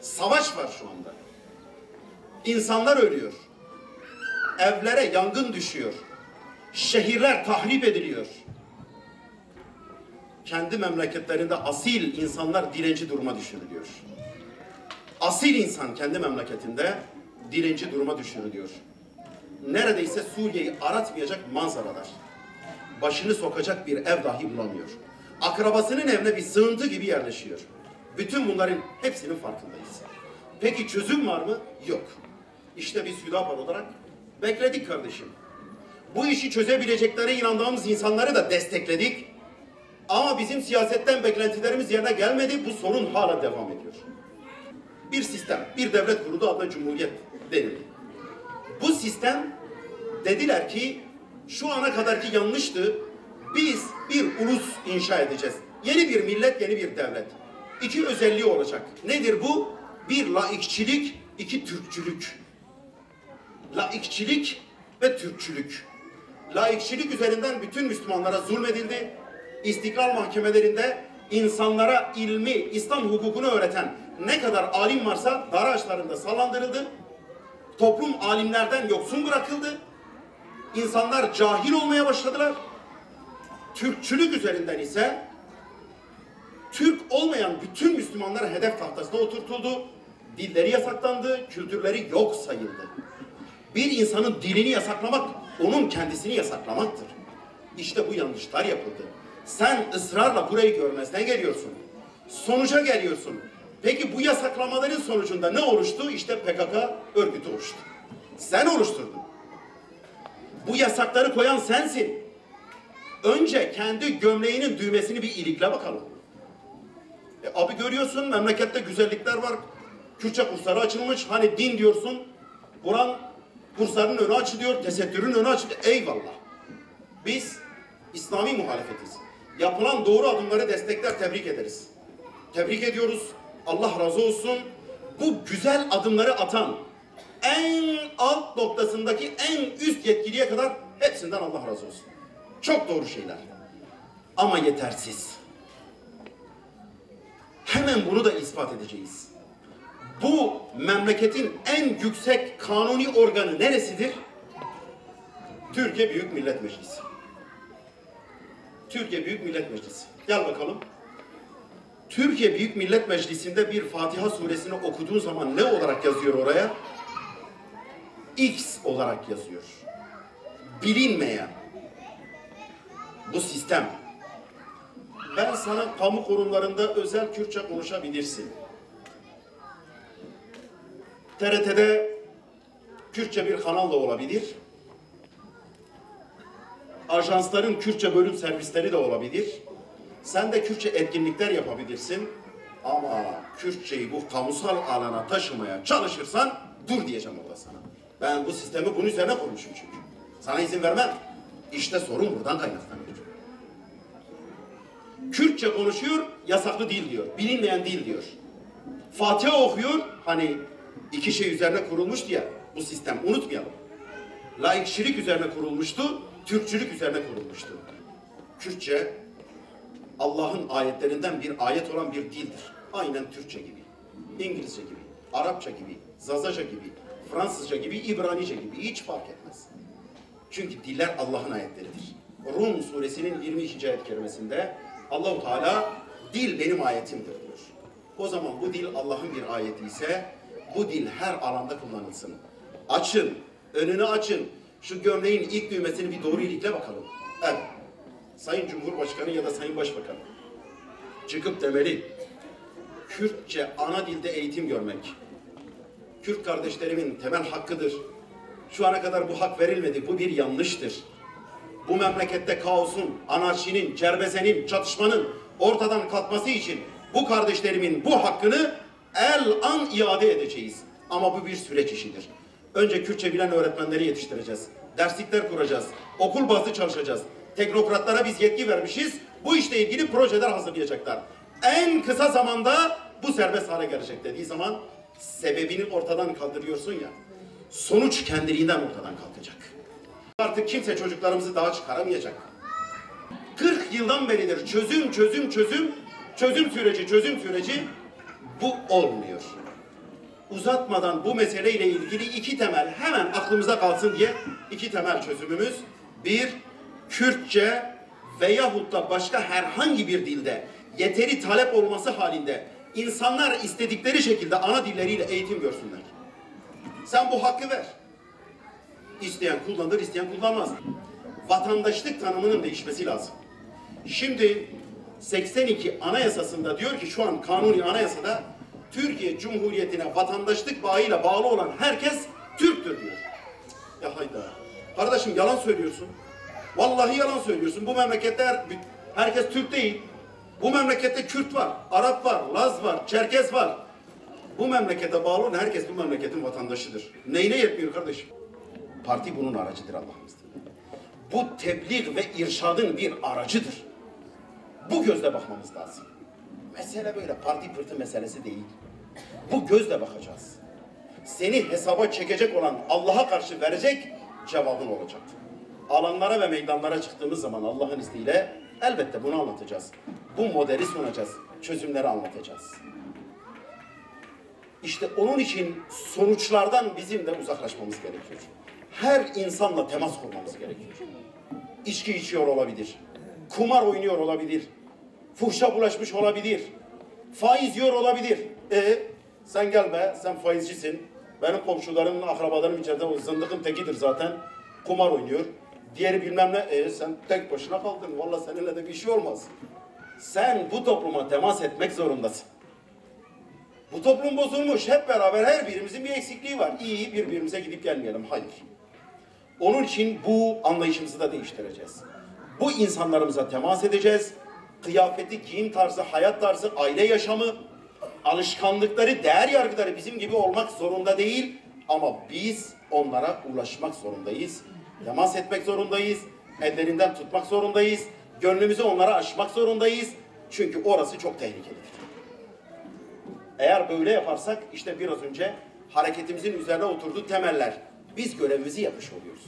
Savaş var şu anda. İnsanlar ölüyor. Evlere yangın düşüyor. Şehirler tahrip ediliyor. Kendi memleketlerinde asil insanlar dilenci duruma düşürülüyor. Asil insan kendi memleketinde dilenci duruma düşürülüyor. Neredeyse Suriye'yi aratmayacak manzaralar. Başını sokacak bir ev dahi bulamıyor. Akrabasının evine bir sığıntı gibi yerleşiyor. Bütün bunların hepsinin farkındayız. Peki çözüm var mı? Yok. İşte biz Hüdapar olarak bekledik kardeşim. Bu işi çözebileceklerine inandığımız insanları da destekledik. Ama bizim siyasetten beklentilerimiz yerine gelmedi. Bu sorun hala devam ediyor. Bir sistem, bir devlet kuruldu, adına Cumhuriyet denildi. Bu sistem dediler ki şu ana kadarki yanlıştı. Biz bir ulus inşa edeceğiz. Yeni bir millet, yeni bir devlet. İki özelliği olacak. Nedir bu? Bir laikçilik, iki Türkçülük. Laikçilik ve Türkçülük. Laikçilik üzerinden bütün Müslümanlara zulmedildi. İstiklal mahkemelerinde insanlara ilmi, İslam hukukunu öğreten ne kadar alim varsa dar ağaçlarında sallandırıldı. Toplum alimlerden yoksun bırakıldı. İnsanlar cahil olmaya başladılar. Türkçülük üzerinden ise Türk olmayan bütün Müslümanlar hedef tahtasına oturtuldu. Dilleri yasaklandı, kültürleri yok sayıldı. Bir insanın dilini yasaklamak, onun kendisini yasaklamaktır. İşte bu yanlışlar yapıldı. Sen ısrarla burayı görmezden geliyorsun. Sonuca geliyorsun. Peki bu yasaklamaların sonucunda ne oluştu? İşte PKK örgütü oluştu. Sen oluşturdun. Bu yasakları koyan sensin. Önce kendi gömleğinin düğmesini bir ilikle bakalım. Abi görüyorsun memlekette güzellikler var. Kürtçe kursları açılmış. Hani din diyorsun. Kur'an kurslarının önü açılıyor. Tesettürün önü açılıyor. Eyvallah. Biz İslami muhalefetiz. Yapılan doğru adımları destekler, tebrik ederiz. Tebrik ediyoruz. Allah razı olsun. Bu güzel adımları atan en alt noktasındaki en üst yetkiliye kadar hepsinden Allah razı olsun. Çok doğru şeyler. Ama yetersiz. Hemen bunu da ispat edeceğiz. Bu memleketin en yüksek kanuni organı neresidir? Türkiye Büyük Millet Meclisi. Türkiye Büyük Millet Meclisi. Gel bakalım. Türkiye Büyük Millet Meclisi'nde bir Fatiha suresini okuduğun zaman ne olarak yazıyor oraya? X olarak yazıyor. Bilinmeyen. Bu sistem. Ben sana kamu kurumlarında özel Kürtçe konuşabilirsin. TRT'de Kürtçe bir kanal da olabilir. Ajansların Kürtçe bölüm servisleri de olabilir. Sen de Kürtçe etkinlikler yapabilirsin. Ama Kürtçeyi bu kamusal alana taşımaya çalışırsan dur diyeceğim orada sana. Ben bu sistemi bunun üzerine kurmuşum çünkü. Sana izin vermem. İşte sorun buradan kaynaklanıyor. Kürtçe konuşuyor, yasaklı dil diyor. Bilinmeyen dil diyor. Fatiha okuyor, hani iki şey üzerine kurulmuştu ya bu sistem, unutmayalım. Laikçilik üzerine kurulmuştu, Türkçülük üzerine kurulmuştu. Kürtçe Allah'ın ayetlerinden bir ayet olan bir dildir. Aynen Türkçe gibi, İngilizce gibi, Arapça gibi, Zazaca gibi, Fransızca gibi, İbranice gibi hiç fark etmez. Çünkü diller Allah'ın ayetleridir. Rum suresinin 22. ayet kerimesinde Allah-u Teala dil benim ayetimdir diyor. O zaman bu dil Allah'ın bir ayeti ise bu dil her alanda kullanılsın. Açın, önünü açın. Şu gömleğin ilk düğmesini bir doğru ilikle bakalım. Evet. Sayın Cumhurbaşkanı ya da Sayın Başbakan çıkıp demeli. Kürtçe ana dilde eğitim görmek Kürt kardeşlerimin temel hakkıdır. Şu ana kadar bu hak verilmedi. Bu bir yanlıştır. Bu memlekette kaosun, anarşinin, cerbezenin, çatışmanın ortadan kalkması için bu kardeşlerimin bu hakkını el-an iade edeceğiz. Ama bu bir süreç işidir. Önce Kürtçe bilen öğretmenleri yetiştireceğiz. Derslikler kuracağız. Okul bazlı çalışacağız. Teknokratlara biz yetki vermişiz. Bu işle ilgili projeler hazırlayacaklar. En kısa zamanda bu serbest hale gelecek dediği zaman sebebini ortadan kaldırıyorsun ya. Sonuç kendiliğinden ortadan kalkacak. Artık kimse çocuklarımızı daha çıkaramayacak. 40 yıldan beridir çözüm süreci bu olmuyor. uzatmadan bu meseleyle ilgili iki temel hemen aklımıza kalsın diye iki temel çözümümüz. Bir, Kürtçe veyahut da başka herhangi bir dilde yeteri talep olması halinde insanlar istedikleri şekilde ana dilleriyle eğitim görsünler. Sen bu hakkı ver. İsteyen kullanır, isteyen kullanmaz. Vatandaşlık tanımının değişmesi lazım. Şimdi 82 Anayasası'nda diyor ki şu an kanuni anayasada Türkiye Cumhuriyeti'ne vatandaşlık bağıyla bağlı olan herkes Türktür diyor. Ya hayda. Kardeşim yalan söylüyorsun. Vallahi yalan söylüyorsun. Bu memlekette herkes Türk değil. Bu memlekette Kürt var, Arap var, Laz var, Çerkez var. Bu memlekete bağlı olan herkes bu memleketin vatandaşıdır. Neyine yetmiyor kardeşim? Parti bunun aracıdır Allah'ımız. Bu tebliğ ve irşadın bir aracıdır. Bu gözle bakmamız lazım. Mesele böyle parti pırtı meselesi değil. Bu gözle bakacağız. Seni hesaba çekecek olan Allah'a karşı verecek cevabın olacak. Alanlara ve meydanlara çıktığımız zaman Allah'ın izniyle elbette bunu anlatacağız. Bu modeli sunacağız. Çözümleri anlatacağız. İşte onun için sonuçlardan bizim de uzaklaşmamız gerekiyor. Her insanla temas kurmamız gerekiyor. İçki içiyor olabilir. Kumar oynuyor olabilir. Fuhşa bulaşmış olabilir. Faiz yiyor olabilir. Sen gelme, sen faizcisin. Benim komşularımın, akrabalarım içeride o zındıkın tekidir zaten. Kumar oynuyor. Diğeri bilmem ne. Sen tek başına kaldın. Vallahi seninle de bir şey olmaz. Sen bu topluma temas etmek zorundasın. Bu toplum bozulmuş. Hep beraber her birimizin bir eksikliği var. İyi birbirimize gidip gelmeyelim. Hayır. Onun için bu anlayışımızı da değiştireceğiz. Bu insanlarımıza temas edeceğiz. Kıyafeti, giyim tarzı, hayat tarzı, aile yaşamı, alışkanlıkları, değer yargıları bizim gibi olmak zorunda değil. Ama biz onlara ulaşmak zorundayız. Temas etmek zorundayız. Ellerinden tutmak zorundayız. Gönlümüzü onlara açmak zorundayız. Çünkü orası çok tehlikelidir. Eğer böyle yaparsak işte biraz önce hareketimizin üzerine oturduğu temeller. Biz görevimizi yapmış oluyoruz.